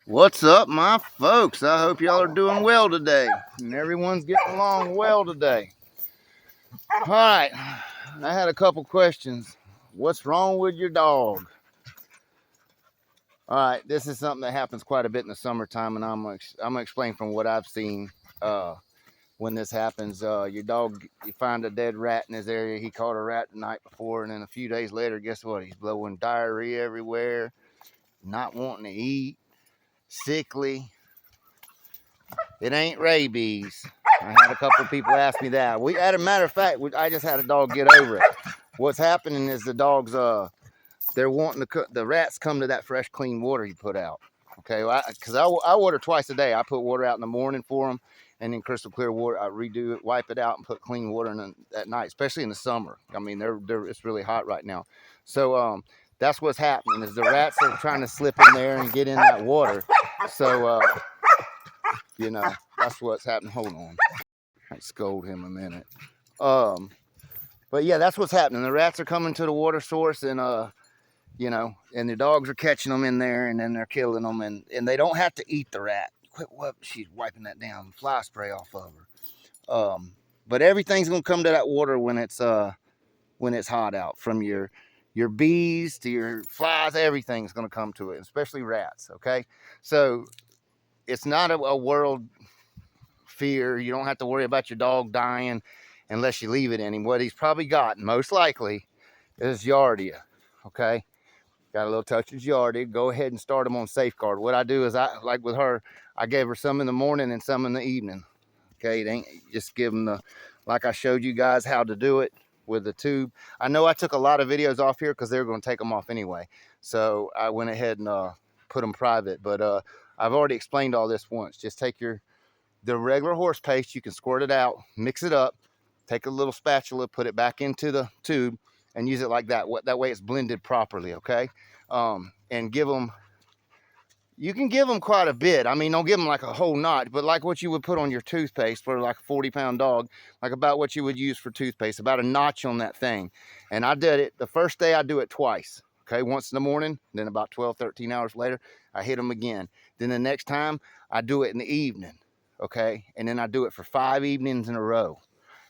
What's up, my folks? I hope y'all are doing well today and everyone's getting along well today. All right, I had a couple questions. What's wrong with your dog? All right, this is something that happens quite a bit in the summertime, and I'm gonna explain from what I've seen. When this happens, your dog, you find a dead rat in his area. He caught a rat the night before, and then a few days later, guess what? He's blowing diarrhea everywhere, not wanting to eat, sickly. It ain't rabies. I had a couple of people ask me that. As a matter of fact, I just had a dog get over it. What's happening is the dogs, they're wanting to cook. The rats come to that fresh, clean water you put out. Okay, because I water twice a day. I put water out in the morning for them, and then crystal clear water. I redo it, wipe it out, and put clean water in at night, especially in the summer. I mean, it's really hot right now. So that's what's happening is the rats are trying to slip in there and get in that water. So that's what's happening. Hold on. I scold him a minute. But yeah, that's what's happening. The rats are coming to the water source and and the dogs are catching them in there and then they're killing them and they don't have to eat the rat. Quit what she's wiping that down, fly spray off of her. But everything's gonna come to that water when it's hot out, from your bees to your flies, everything's gonna come to it, especially rats. Okay. So it's not a world fear. You don't have to worry about your dog dying unless you leave it in him. What he's probably got, most likely, is Giardia. Okay, got a little touch of Giardia. Go ahead and start him on Safeguard. What I do is, like with her, I gave her some in the morning and some in the evening. Okay, it ain't just give them like I showed you guys how to do it with the tube. I know I took a lot of videos off here because they were going to take them off anyway, so I went ahead and put them private. But I've already explained all this once. Just take the regular horse paste, you can squirt it out, mix it up, take a little spatula, put it back into the tube, and use it like that. That way it's blended properly, okay? And you can give them quite a bit. I mean, don't give them like a whole knot, but like what you would put on your toothpaste for like a 40-pound dog, like about what you would use for toothpaste, about a notch on that thing. And I did it, the first day I do it twice, okay? Once in the morning, then about 12, 13 hours later, I hit them again. Then the next time I do it in the evening. Okay, and then I do it for 5 evenings in a row,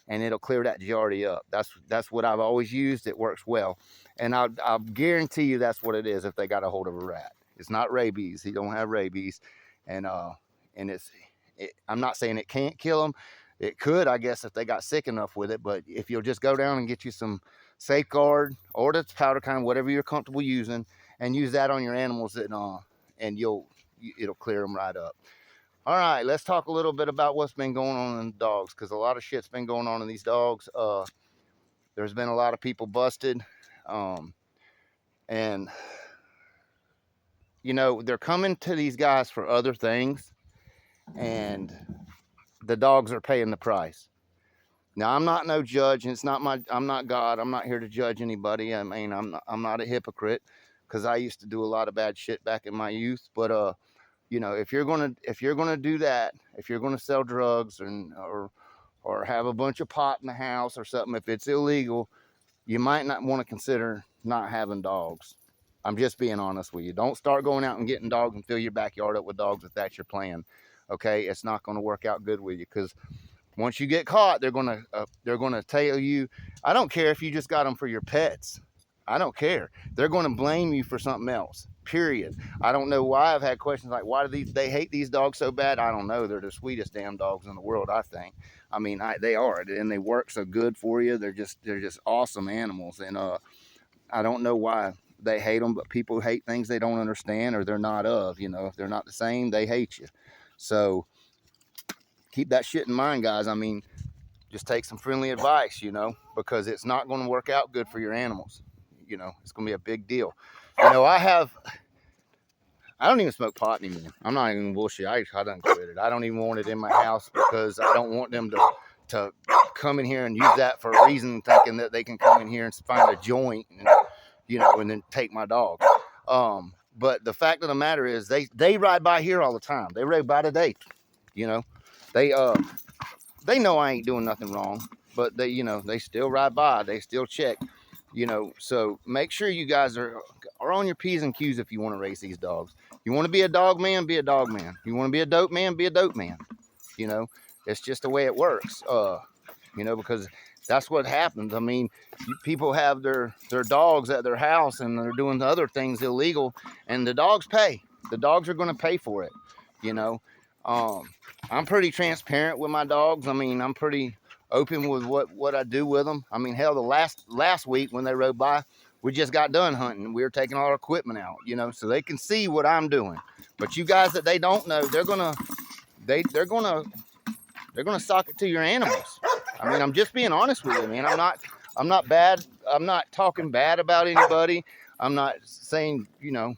and it'll clear that Giardia up. That's what I've always used. It works well, and I'll guarantee you that's what it is. If they got a hold of a rat, it's not rabies. He don't have rabies, and I'm not saying it can't kill them. It could, I guess, if they got sick enough with it. But if you'll just go down and get you some Safeguard or the powder kind, whatever you're comfortable using, and use that on your animals, and it'll clear them right up. All right, let's talk a little bit about what's been going on in dogs, because a lot of shit's been going on in these dogs. There's been a lot of people busted, and they're coming to these guys for other things, and the dogs are paying the price. Now, I'm not no judge, and I'm not God. I'm not here to judge anybody. I mean, I'm not a hypocrite, because I used to do a lot of bad shit back in my youth, but if you're gonna do that, if you're gonna sell drugs or have a bunch of pot in the house or something, if it's illegal, you might not want to consider not having dogs. I'm just being honest with you. Don't start going out and getting dogs and fill your backyard up with dogs if that's your plan. Okay, it's not going to work out good with you, because once you get caught, they're gonna tell you. I don't care if you just got them for your pets. I don't care. They're going to blame you for something else. Period. I don't know why. I've had questions like, why do they hate these dogs so bad? I don't know. They're the sweetest damn dogs in the world, I think. I mean, they are, and they work so good for you. They're just awesome animals, and I don't know why they hate them, but people hate things they don't understand or they're not of. If they're not the same, they hate you. So keep that shit in mind, guys. I mean, just take some friendly advice, because it's not going to work out good for your animals. It's going to be a big deal. I don't even smoke pot anymore. I'm not even bullshit. I done quit it. I don't even want it in my house, because I don't want them to come in here and use that for a reason, thinking that they can come in here and find a joint and and then take my dog. But the fact of the matter is, they ride by here all the time. They ride by today. They know I ain't doing nothing wrong, but they still ride by. They still check. So make sure you guys are on your P's and Q's if you want to raise these dogs. You want to be a dog man, be a dog man. You want to be a dope man, be a dope man. You know, it's just the way it works. You know, because that's what happens. I mean, people have their dogs at their house and they're doing other things illegal, and the dogs pay. The dogs are going to pay for it. You know, I'm pretty transparent with my dogs. I mean, I'm pretty open with what I do with them. I mean, hell, the last week when they rode by, we just got done hunting. We were taking all our equipment out, you know, so they can see what I'm doing. But you guys that they don't know, they're gonna sock it to your animals. I mean, I'm just being honest with you, man. I'm not bad. I'm not talking bad about anybody. I'm not saying, you know,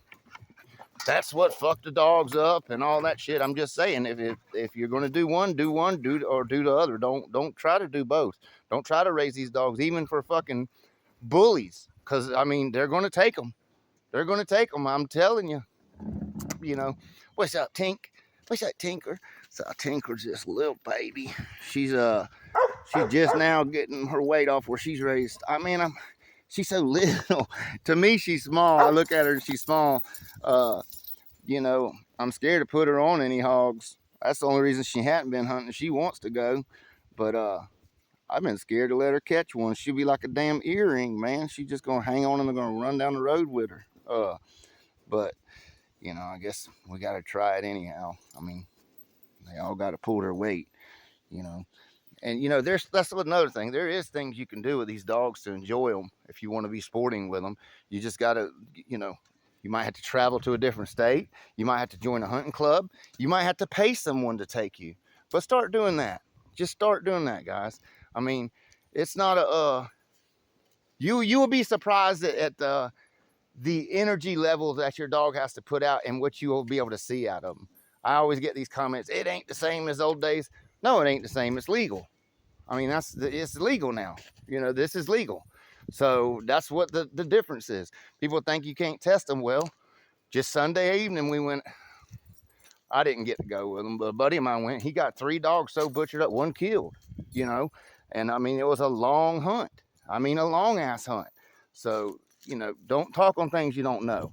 that's what fucked the dogs up and all that shit. I'm just saying, if you're gonna do one, do the other. Don't try to do both. Don't try to raise these dogs, even for fucking bullies, because I mean, they're gonna take them. They're gonna take them. I'm telling you. You know, what's up, Tink? What's up, Tinker? So Tinker's this little baby. She's just now getting her weight off where she's raised. I mean, she's so little. To me, she's small. I look at her and she's small. You know, I'm scared to put her on any hogs. That's the only reason she hadn't been hunting. She wants to go, but I've been scared to let her catch one. She'll be like a damn earring, man. She's just gonna hang on and they're gonna run down the road with her. But you know, I guess we gotta try it anyhow. I mean, they all gotta pull their weight, you know. And you know, that's another thing. There is things you can do with these dogs to enjoy them if you want to be sporting with them. You just gotta, you know, you might have to travel to a different state. You might have to join a hunting club. You might have to pay someone to take you. But start doing that. Just start doing that, guys. I mean, it's not a you will be surprised at the energy level that your dog has to put out and what you will be able to see out of them. I always get these comments, it ain't the same as old days. No, it ain't the same. It's legal. I mean, it's legal now. You know, this is legal. So that's what the difference is. People think you can't test them. Well, just Sunday evening we went, I didn't get to go with them, but a buddy of mine went. He got 3 dogs so butchered up, 1 killed, you know. And I mean, it was a long hunt. I mean, a long ass hunt. So, you know, don't talk on things you don't know.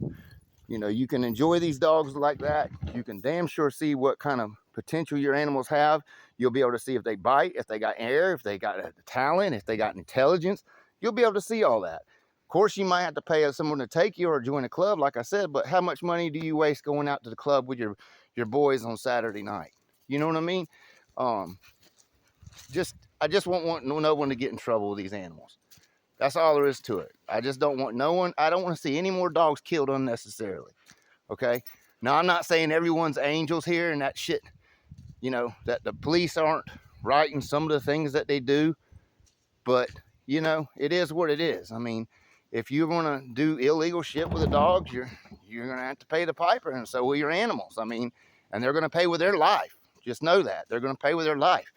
You know, you can enjoy these dogs like that. You can damn sure see what kind of potential your animals have. You'll be able to see if they bite, if they got air, if they got talent, if they got intelligence. You'll be able to see all that. Of course, you might have to pay someone to take you or join a club, like I said, but how much money do you waste going out to the club with your boys on Saturday night? You know what I mean? I just want no one to get in trouble with these animals. That's all there is to it. I just don't want I don't want to see any more dogs killed unnecessarily. Okay? Now, I'm not saying everyone's angels here and that shit, you know, that the police aren't right in some of the things that they do, but, you know, it is what it is. I mean, if you want to do illegal shit with the dogs, you're going to have to pay the piper, and so will your animals. I mean, and they're going to pay with their life. Just know that. They're going to pay with their life.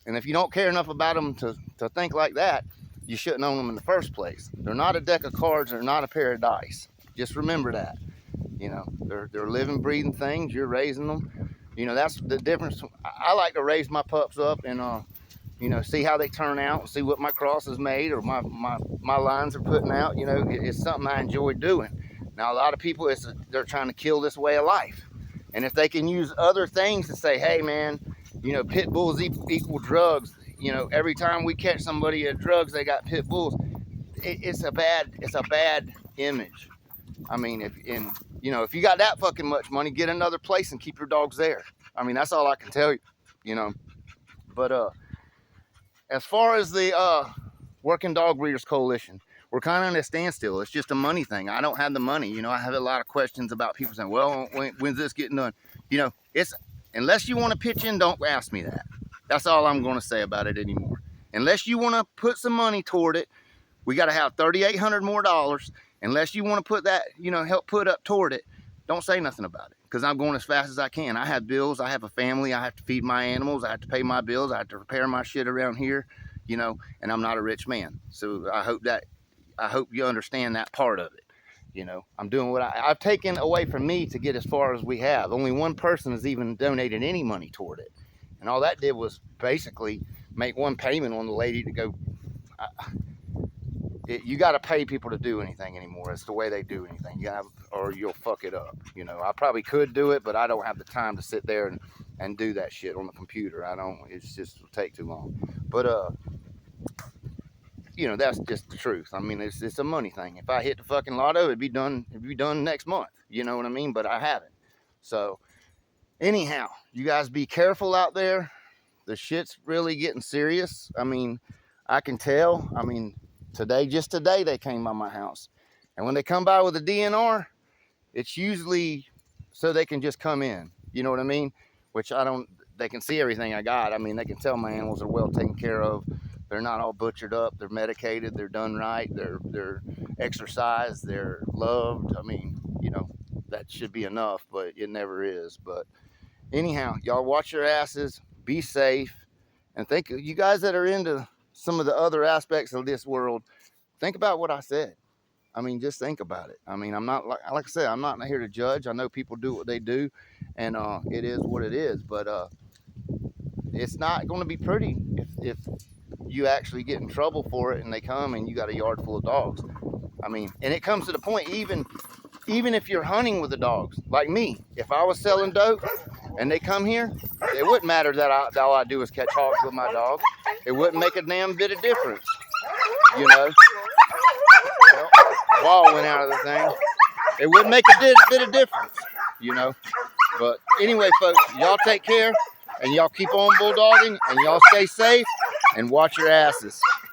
And if you don't care enough about them to think like that, you shouldn't own them in the first place. They're not a deck of cards. They're not a pair of dice. Just remember that. You know, they're living, breathing things. You're raising them. You know, that's the difference. I like to raise my pups up and, you know, see how they turn out, see what my cross is made or my lines are putting out. You know, it's something I enjoy doing. Now, a lot of people, they're trying to kill this way of life. And if they can use other things to say, hey, man, you know, pit bulls equal drugs. You know, every time we catch somebody at drugs, they got pit bulls. It's a bad image. I mean, if you got that fucking much money, get another place and keep your dogs there. I mean, that's all I can tell you. You know, but as far as the Working Dog Breeders Coalition, we're kind of at a standstill. It's just a money thing. I don't have the money. You know, I have a lot of questions about people saying, well, when's this getting done? You know, unless you want to pitch in, don't ask me that. That's all I'm going to say about it anymore. Unless you want to put some money toward it, we got to have $3,800 more. Unless you want to put that, you know, help put up toward it, don't say nothing about it, because I'm going as fast as I can. I have bills. I have a family. I have to feed my animals. I have to pay my bills. I have to repair my shit around here, you know, and I'm not a rich man. So I hope you understand that part of it. You know, I'm doing what I've taken away from me to get as far as we have. Only one person has even donated any money toward it. And all that did was basically make one payment on the lady to go. you got to pay people to do anything anymore. It's the way they do anything. You gotta, or you'll fuck it up. You know, I probably could do it, but I don't have the time to sit there and do that shit on the computer. I don't. It's just it'll take too long. But you know, that's just the truth. I mean, it's a money thing. If I hit the fucking lotto, it'd be done. It'd be done next month. You know what I mean? But I haven't. So anyhow, you guys be careful out there. The shit's really getting serious. I mean, I can tell. I mean, just today they came by my house, and when they come by with a DNR, it's usually so they can just come in. You know what I mean? Which I don't. They can see everything I got. I mean, they can tell my animals are well taken care of. They're not all butchered up. They're medicated. They're done right. They're exercised. They're loved. I mean, you know, that should be enough, but it never is. But anyhow, y'all watch your asses. Be safe. And think, you guys that are into some of the other aspects of this world, think about what I said. I mean, just think about it. I mean, I'm not, like I said, I'm not here to judge. I know people do what they do, and it is what it is. But it's not going to be pretty if you actually get in trouble for it and they come and you got a yard full of dogs. I mean, and it comes to the point, even if you're hunting with the dogs, like me, if I was selling dope and they come here, it wouldn't matter that all I do is catch hogs with my dog. It wouldn't make a damn bit of difference, you know. Well, the ball went out of the thing. It wouldn't make a bit of difference, you know. But anyway, folks, y'all take care and y'all keep on bulldogging and y'all stay safe and watch your asses.